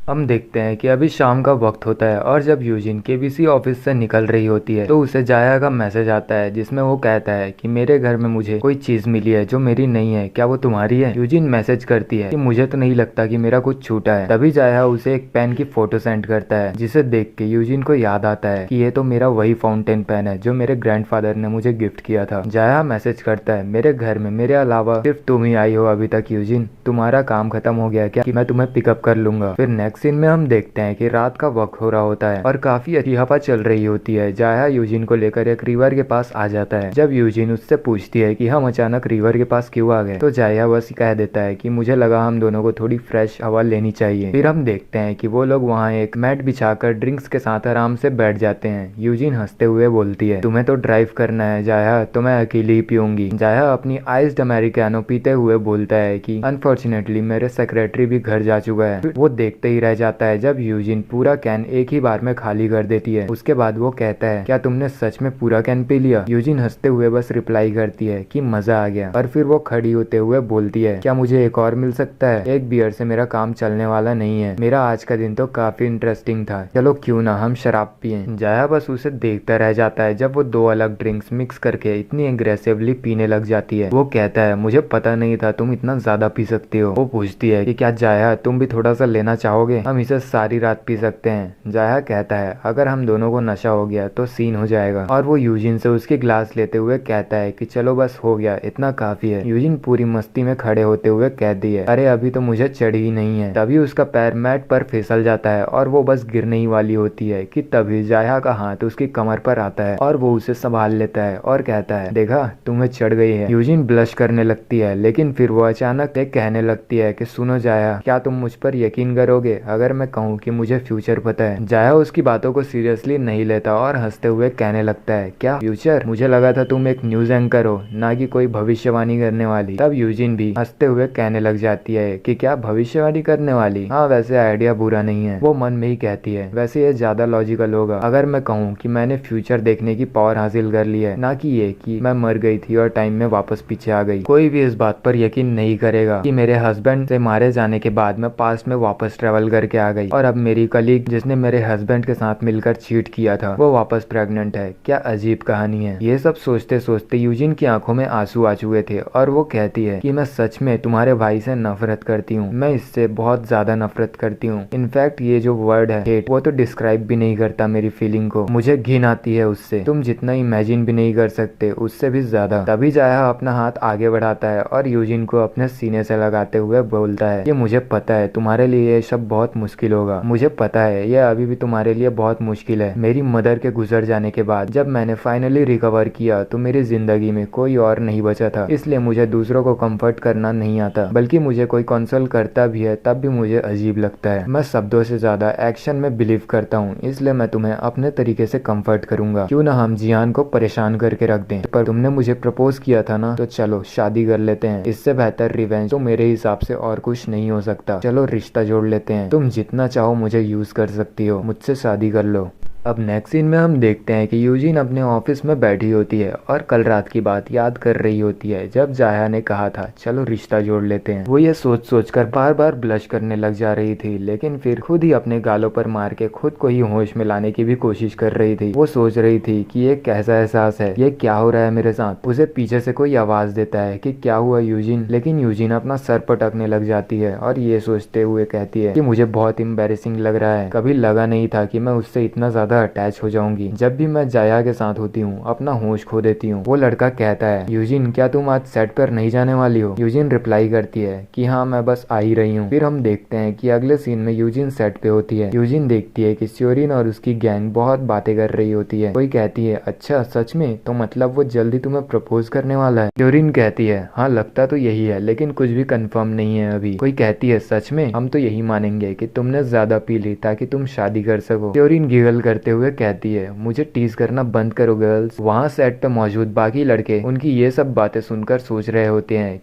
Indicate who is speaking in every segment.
Speaker 1: हम देखते हैं कि अभी शाम का वक्त होता है और जब यूजिन केबीसी ऑफिस से निकल रही होती है तो उसे जाया का मैसेज आता है जिसमें वो कहता है कि मेरे घर में मुझे कोई चीज मिली है जो मेरी नहीं है, क्या वो तुम्हारी है। यूजिन मैसेज करती है कि मुझे तो नहीं लगता कि मेरा कुछ छूटा है। तभी जाया उसे एक पेन की फोटो सेंड करता है जिसे देख के यूजिन को याद आता है कि ये तो मेरा वही फाउंटेन पेन है जो मेरे ग्रैंडफादर ने मुझे गिफ्ट किया था। जाया मैसेज करता है मेरे घर में मेरे अलावा सिर्फ तुम ही आई हो अभी तक यूजिन, तुम्हारा काम खत्म हो गया क्या कि मैं तुम्हें पिकअप कर लूंगा। फिर नेक्स्ट सीन में हम देखते हैं कि रात का वक्त हो रहा होता है और काफी अच्छी हवा चल रही होती है। जाया यूजिन को लेकर एक रिवर के पास आ जाता है। जब यूजिन उससे पूछती है कि हम अचानक रिवर के पास क्यों आ गए तो जाया बस कह देता है कि मुझे लगा हम दोनों को थोड़ी फ्रेश हवा लेनी चाहिए। फिर हम देखते हैं कि वो लोग वहाँ एक मैट बिछाकर ड्रिंक्स के साथ आराम से बैठ जाते हैं। यूजिन हंसते हुए बोलती है तुम्हें तो ड्राइव करना है जाया, तो मैं अकेली ही पीऊंगी। जाया अपनी आइस्ड अमेरिकानो पीते हुए बोलता है कि अनफॉर्चुनेटली मेरे सेक्रेटरी भी घर जा चुका है। वो देखते ही रह जाता है जब यूजिन पूरा कैन एक ही बार में खाली कर देती है। उसके बाद वो कहता है क्या तुमने सच में पूरा कैन पी लिया। यूजिन हंसते हुए बस रिप्लाई करती है कि मजा आ गया। और फिर वो खड़ी होते हुए बोलती है क्या मुझे एक और मिल सकता है, एक बियर से मेरा काम चलने वाला नहीं है, मेरा आज का दिन तो काफी इंटरेस्टिंग था, चलो क्यों ना हम शराब पिए। जाया बस उसे देखता रह जाता है जब वो दो अलग ड्रिंक्स मिक्स करके इतनी एग्रेसिवली पीने लग जाती है। वो कहता है मुझे पता नहीं था तुम इतना ज्यादा पी सकती हो। वो पूछती है कि क्या जाया तुम भी थोड़ा सा लेना चाहोगे, हम इसे सारी रात पी सकते हैं। जाया कहता है अगर हम दोनों को नशा हो गया तो सीन हो जाएगा। और वो यूजिन से उसकी ग्लास लेते हुए कहता है कि चलो बस हो गया, इतना काफी है। यूजिन पूरी मस्ती में खड़े होते हुए कहती है अरे अभी तो मुझे चढ़ी ही नहीं है। तभी उसका पैर मैट पर फिसल जाता है और वो बस गिरने ही वाली होती है कि तभी जाया का हाथ उसकी कमर पर आता है और वो उसे संभाल लेता है और कहता है देखा तुम्हें चढ़ गई है। यूजिन ब्लश करने लगती है लेकिन फिर वो अचानक कहने लगती है कि सुनो जाया, क्या तुम मुझ पर यकीन करोगे अगर मैं कहूँ कि मुझे फ्यूचर पता है। जाया उसकी बातों को सीरियसली नहीं लेता और हंसते हुए कहने लगता है क्या फ्यूचर, मुझे लगा था तुम एक न्यूज एंकर हो ना कि कोई भविष्यवाणी करने वाली। तब यूजिन भी हंसते हुए कहने लग जाती है कि क्या भविष्यवाणी करने वाली, हाँ वैसे आइडिया बुरा नहीं है। वो मन में ही कहती है वैसे ये ज्यादा लॉजिकल होगा अगर मैं कहूँ कि मैंने फ्यूचर देखने की पावर हासिल कर ली है, ना कि ये कि मैं मर गई थी और टाइम में वापस पीछे आ गई। कोई भी इस बात पर यकीन नहीं करेगा कि मेरे हस्बैंड से मारे जाने के बाद मैं पास्ट में वापस ट्रेवल करके आ गई और अब मेरी कलीग जिसने मेरे हस्बैंड के साथ मिलकर चीट किया था वो वापस प्रेग्नेंट है। क्या अजीब कहानी है। ये सब सोचते सोचते यूजिन की आंखों में आंसू आ चुके थे और वो कहती है कि मैं सच में तुम्हारे भाई से नफरत करती हूँ, मैं इससे बहुत ज्यादा नफरत करती हूँ। इनफैक्ट ये जो वर्ड है हेट वो तो डिस्क्राइब भी नहीं करता मेरी फीलिंग को, मुझे घिन आती है उससे, तुम जितना इमेजिन भी नहीं कर सकते उससे भी ज्यादा। तभी जाया अपना हाथ आगे बढ़ाता है और यूजिन को अपने सीने से लगाते हुए बोलता है कि मुझे पता है तुम्हारे लिए ये सब बहुत मुश्किल होगा, मुझे पता है ये अभी भी तुम्हारे लिए बहुत मुश्किल है। मेरी मदर के गुजर जाने के बाद जब मैंने फाइनली रिकवर किया तो मेरी जिंदगी में कोई और नहीं बचा था, इसलिए मुझे दूसरों को कंफर्ट करना नहीं आता, बल्कि मुझे कोई कंसोल करता भी है तब भी मुझे अजीब लगता है। मैं शब्दों से ज्यादा एक्शन में बिलीव करता हूँ, इसलिए मैं तुम्हें अपने तरीके से कंफर्ट करूंगा। क्यों ना हम जियान को परेशान करके रख दें, पर तुमने मुझे प्रपोज किया था ना, तो चलो शादी कर लेते हैं, इससे बेहतर रिवेंज तो मेरे हिसाब से और कुछ नहीं हो सकता। चलो रिश्ता जोड़ लेते हैं, तुम जितना चाहो मुझे यूज कर सकती हो, मुझसे शादी कर लो। अब नेक्स्ट सीन में हम देखते हैं कि यूजिन अपने ऑफिस में बैठी होती है और कल रात की बात याद कर रही होती है जब जाया ने कहा था चलो रिश्ता जोड़ लेते हैं। वो ये सोच सोच कर बार बार ब्लश करने लग जा रही थी लेकिन फिर खुद ही अपने गालों पर मार के खुद को ही होश में लाने की भी कोशिश कर रही थी। वो सोच रही थी कि ये कैसा एहसास है, ये क्या हो रहा है मेरे साथ। उसे पीछे से कोई आवाज देता है कि क्या हुआ यूजिन, लेकिन यूजिन अपना सर पटकने लग जाती है और ये सोचते हुए कहती है कि मुझे बहुत एम्बैरेसिंग लग रहा है, कभी लगा नहीं था कि मैं उससे इतना ज्यादा अटैच हो जाऊंगी। जब भी मैं जाया के साथ होती हूँ अपना होश खो देती हूँ। वो लड़का कहता है यूजिन क्या तुम आज सेट पर नहीं जाने वाली हो। यूजिन रिप्लाई करती है कि हाँ मैं बस आ ही रही हूँ। फिर हम देखते हैं कि अगले सीन में यूजिन सेट पे होती है। यूजिन देखती है कि स्योरिन और उसकी गैंग बहुत बातें कर रही होती है। कोई कहती है अच्छा सच में, तो मतलब वो जल्दी तुम्हें प्रपोज करने वाला है। स्योरिन कहती है हाँ लगता तो यही है लेकिन कुछ भी कंफर्म नहीं है अभी। कोई कहती है सच में, हम तो यही मानेंगे कि तुमने ज्यादा पी ली ताकि तुम शादी कर सको। स्योरिन गिगल करते हुए कहती है मुझे टीज करना बंद करो गर्ल्स। वहाँ सेट पे मौजूद बाकी लड़के उनकी ये सब बातें सुनकर सोच रहे होते हैं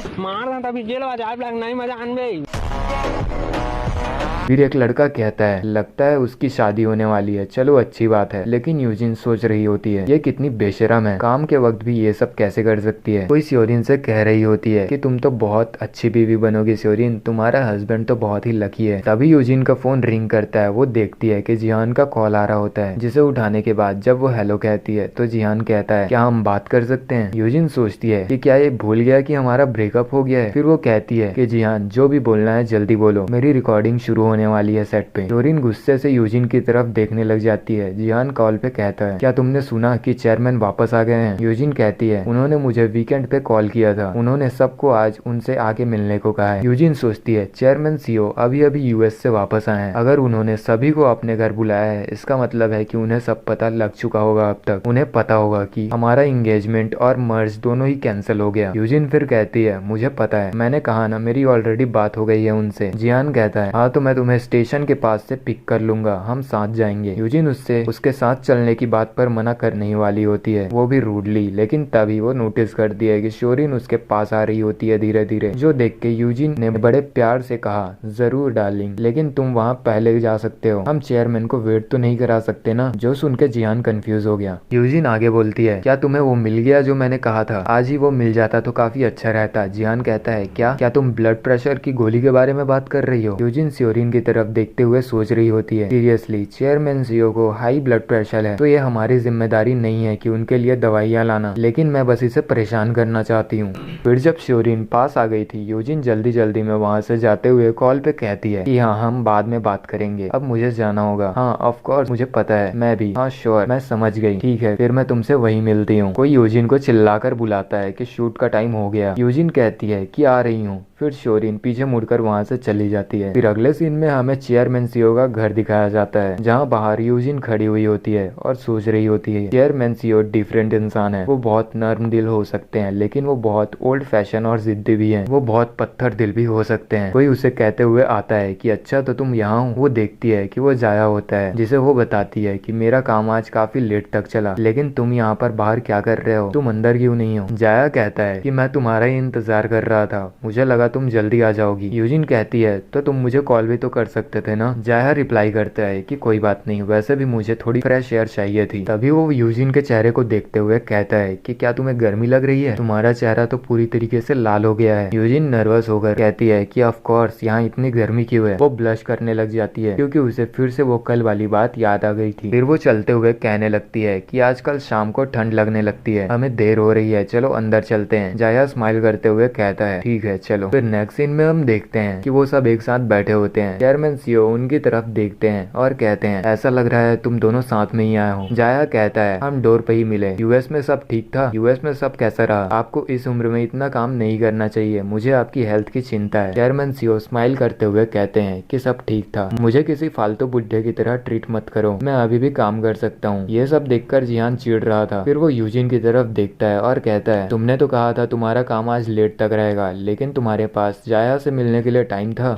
Speaker 1: फिर एक लड़का कहता है लगता है उसकी शादी होने वाली है, चलो अच्छी बात है। लेकिन यूजिन सोच रही होती है ये कितनी बेशरम है, काम के वक्त भी ये सब कैसे कर सकती है। कोई श्योरिन से कह रही होती है कि तुम तो बहुत अच्छी बीवी बनोगी श्योरिन, तुम्हारा हस्बैंड तो बहुत ही लकी है। तभी यूजिन का फोन रिंग करता है, वो देखती है कि जिहान का कॉल आ रहा होता है, जिसे उठाने के बाद जब वो हेलो कहती है तो जिहान कहता है क्या हम बात कर सकते हैं। यूजिन सोचती है कि क्या ये भूल गया कि हमारा ब्रेकअप हो गया है। फिर वो कहती है कि जिहान जो भी बोलना है जल्दी बोलो, मेरी रिकॉर्डिंग शुरू होने वाली है सेट पे। श्योरिन गुस्से से यूजिन की तरफ देखने लग जाती है। जिहान कॉल पे कहता है क्या तुमने सुना कि चेयरमैन वापस आ गए हैं। यूजिन कहती है उन्होंने मुझे वीकेंड पे कॉल किया था, उन्होंने सबको आज उनसे आके मिलने को कहा है। यूजिन सोचती है चेयरमैन सीओ अभी अभी यूएस से वापस आए हैं, अगर उन्होंने सभी को अपने घर बुलाया है इसका मतलब है कि उन्हें सब पता लग चुका होगा। अब तक उन्हें पता होगा कि हमारा एंगेजमेंट और मर्ज दोनों ही कैंसिल हो गया। यूजिन फिर कहती है मुझे पता है, मैंने कहा ना मेरी ऑलरेडी बात हो गई है उनसे। जिहान कहता है हाँ तो मैं तुम्हें स्टेशन के पास से पिक कर लूंगा, हम साथ जाएंगे। यूजिन उससे उसके साथ चलने की बात पर मना करने ही वाली होती है, वो भी रूडली। लेकिन तभी वो नोटिस करती है कि श्योरिन उसके पास आ रही होती है धीरे धीरे, जो देख के यूजिन ने बड़े प्यार से कहा जरूर डार्लिंग, लेकिन तुम वहाँ पहले जा सकते हो, हम चेयरमैन को वेट तो नहीं करा सकते ना। जो सुन के जिहान कंफ्यूज हो गया। यूजिन आगे बोलती है क्या तुम्हें वो मिल गया जो मैंने कहा था, आज ही वो मिल जाता तो काफी अच्छा रहता। जिहान कहता है क्या तुम ब्लड प्रेशर की गोली के बारे में बात कर रही हो। यूजिन श्योरिन की तरफ देखते हुए सोच रही होती है सीरियसली चेयरमैन सीओ को हाई ब्लड प्रेशर है तो ये हमारी जिम्मेदारी नहीं है कि उनके लिए दवाइयाँ लाना, लेकिन मैं बस इसे परेशान करना चाहती हूँ। फिर जब श्योरिन पास आ गई थी यूजिन जल्दी जल्दी में वहाँ से जाते हुए कॉल पे कहती है कि हाँ हम बाद में बात करेंगे, अब मुझे जाना होगा। हाँ ऑफ कोर्स मुझे पता है, मैं भी। हाँ श्योर मैं समझ गई, ठीक है फिर मैं तुमसे वहीं मिलती हूँ। कोई यूजिन को चिल्लाकर बुलाता है कि शूट का टाइम हो गया। यूजिन कहती है कि आ रही हूँ। फिर श्योरिन पीछे मुड़कर वहाँ से चली जाती है। फिर अगले सीन में हमें चेयरमैन सीओ का घर दिखाया जाता है, जहाँ बाहर यूजिन खड़ी हुई होती है और सोच रही होती है चेयरमैन सीओ डिफरेंट इंसान है, वो बहुत नर्म दिल हो सकते हैं लेकिन वो बहुत ओल्ड फैशन और जिद्दी भी हैं, वो बहुत पत्थर दिल भी हो सकते हैं। कोई उसे कहते हुए आता है कि अच्छा तो तुम यहाँ हो। वो देखती है कि वो जाया होता है, जिसे वो बताती है कि मेरा काम आज काफी लेट तक चला, लेकिन तुम यहाँ पर बाहर क्या कर रहे हो, तुम अंदर क्यों नहीं हो। जाया कहता है कि मैं तुम्हारा ही इंतजार कर रहा था, मुझे लगा तुम जल्दी आ जाओगी। यूजिन कहती है तो तुम मुझे कॉल भी तो कर सकते थे ना। जाया रिप्लाई करता है कि कोई बात नहीं, वैसे भी मुझे थोड़ी फ्रेश एयर चाहिए थी। तभी वो यूजिन के चेहरे को देखते हुए कहता है कि क्या तुम्हें गर्मी लग रही है, तुम्हारा चेहरा तो पूरी तरीके से लाल हो गया है। यूजिन नर्वस होकर कहती है कि ऑफ कोर्स यहाँ इतनी गर्मी क्यों है। वो ब्लश करने लग जाती है क्योंकि उसे फिर से वो कल वाली बात याद आ गई थी। फिर वो चलते हुए कहने लगती है कि आजकल शाम को ठंड लगने लगती है, हमें देर हो रही है, चलो अंदर चलते हैं। जाया स्माइल करते हुए कहता है ठीक है चलो। फिर नेक्स्ट सीन में हम देखते हैं कि वो सब एक साथ बैठे होते हैं। चेयरमैन सीओ उनकी तरफ देखते हैं और कहते हैं ऐसा लग रहा है तुम दोनों साथ में ही आए हो। जाया कहता है हम डोर पे ही मिले, यूएस में सब ठीक था। यूएस में सब कैसा रहा, आपको इस उम्र में इतना काम नहीं करना चाहिए, मुझे आपकी हेल्थ की चिंता है। चेयरमैन सीओ स्माइल करते हुए कहते हैं कि सब ठीक था, मुझे किसी फालतू बुढ़े की तरह ट्रीट मत करो, मैं अभी भी काम कर सकता हूँ। ये सब देखकर जिहान चिढ़ रहा था। फिर वो यूजिन की तरफ देखता है और कहता है तुमने तो कहा था तुम्हारा काम आज लेट तक रहेगा, लेकिन तुम्हारे पास जाया से मिलने के लिए टाइम था।